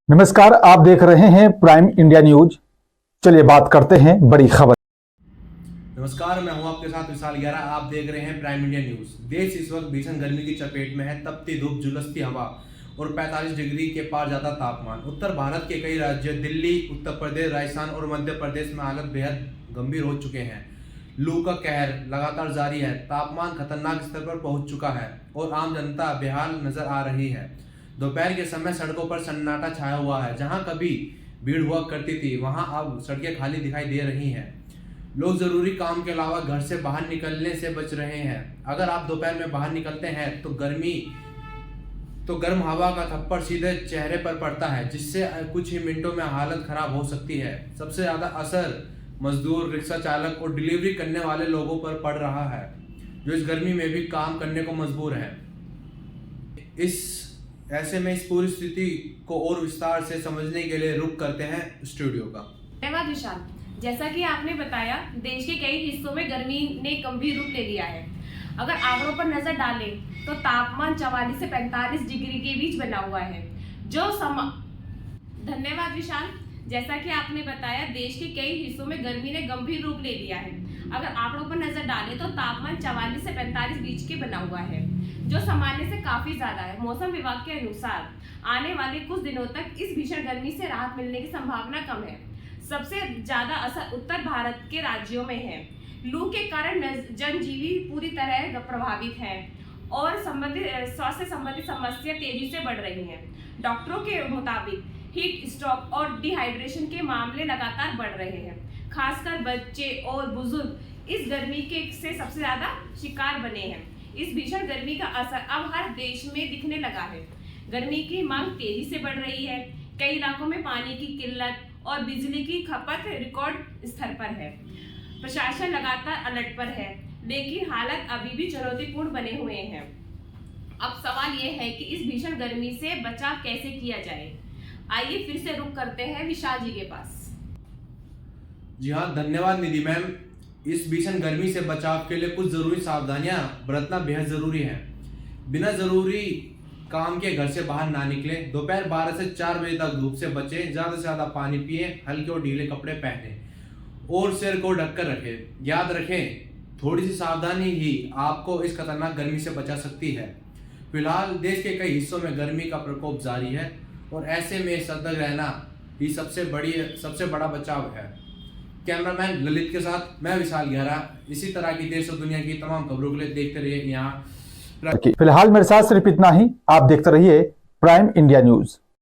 नमस्कार, आप देख रहे हैं प्राइम इंडिया न्यूज। चलिए बात करते हैं बड़ी खबर। नमस्कार, मैं हूं आपके साथ विशाल ग्यारह। आप देख रहे हैं प्राइम इंडिया न्यूज। देश इस वक्त भीषण गर्मी की चपेट में है। तपती धूप, झुलसती हवा और 45 डिग्री के पार जाता तापमान। उत्तर भारत के कई राज्यों दिल्ली, उत्तर प्रदेश, राजस्थान और मध्य प्रदेश में हालत बेहद गंभीर हो चुके हैं। लू का कहर लगातार जारी है। तापमान खतरनाक स्तर पर पहुंच चुका है और आम जनता बेहाल नजर आ रही है। दोपहर के समय सड़कों पर सन्नाटा छाया हुआ है। जहां कभी भीड़ हुआ करती थी, वहां अब सड़कें खाली दिखाई दे रही हैं। लोग जरूरी काम के अलावा घर से बाहर निकलने से बच रहे हैं। अगर आप दोपहर में बाहर निकलते हैं तो गर्म हवा का थप्पड़ सीधे चेहरे पर पड़ता है, जिससे कुछ ही मिनटों में हालत खराब हो सकती है। सबसे ज्यादा असर मजदूर, रिक्शा चालक और डिलीवरी करने वाले लोगों पर पड़ रहा है, जो इस गर्मी में भी काम करने को मजबूर है। ऐसे में इस पूरी स्थिति को और विस्तार से समझने के लिए रुख करते हैं स्टूडियो का। धन्यवाद विशाल। जैसा कि आपने बताया, देश के कई हिस्सों में गर्मी ने गंभीर रूप ले लिया है। अगर आंकड़ों पर नजर डालें तो तापमान 44 से 45 डिग्री के बीच बना हुआ है। धन्यवाद विशाल। जैसा कि आपने बताया, देश के कई हिस्सों में गर्मी ने गंभीर रूप ले लिया है। अगर आंकड़ों पर नजर डालें तो तापमान 44 से 45 बीच के बना हुआ है, जो सामान्य से काफी ज्यादा है। मौसम विभाग के अनुसार आने वाले कुछ दिनों तक इस भीषण गर्मी से राहत मिलने की संभावना कम है। सबसे ज्यादा असर उत्तर भारत के राज्यों में है। लू के कारण जनजीवन पूरी तरह प्रभावित है और स्वास्थ्य संबंधी समस्या तेजी से बढ़ रही हैं। डॉक्टरों के मुताबिक हीट स्ट्रोक और डिहाइड्रेशन के मामले लगातार बढ़ रहे हैं। खासकर बच्चे और बुजुर्ग इस गर्मी से सबसे ज्यादा शिकार बने हैं। इस भीषण गर्मी का असर अब हर देश में दिखने लगा है। गर्मी की मांग तेजी से बढ़ रही है। कई इलाकों में पानी की किल्लत और बिजली की खपत रिकॉर्ड स्तर पर है। प्रशासन लगातार अलर्ट पर है, लेकिन हालात अभी भी चुनौतीपूर्ण बने हुए हैं। अब सवाल यह है कि इस भीषण गर्मी से बचाव कैसे किया जाए। आइए फिर से रुक करते हैं विशाल जी के पास। जी हाँ, धन्यवाद निधि मैम। इस भीषण गर्मी से बचाव के लिए कुछ जरूरी सावधानियां बरतना बेहद जरूरी है। बिना जरूरी काम के घर से बाहर ना निकले। दोपहर 12 से 4 बजे तक धूप से बचें। ज्यादा से ज्यादा पानी पिए, हल्के और ढीले कपड़े पहने और सिर को ढककर रखें। याद रखें, थोड़ी सी सावधानी ही आपको इस खतरनाक गर्मी से बचा सकती है। फिलहाल देश के कई हिस्सों में गर्मी का प्रकोप जारी है और ऐसे में सतर्क रहना ही सबसे बड़ा बचाव है। कैमरामैन ललित के साथ मैं विशाल ग्यारह। इसी तरह की देश और दुनिया की तमाम खबरों के लिए देखते रहिए यहाँ। फिलहाल मेरे साथ सिर्फ इतना ही। आप देखते रहिए प्राइम इंडिया न्यूज।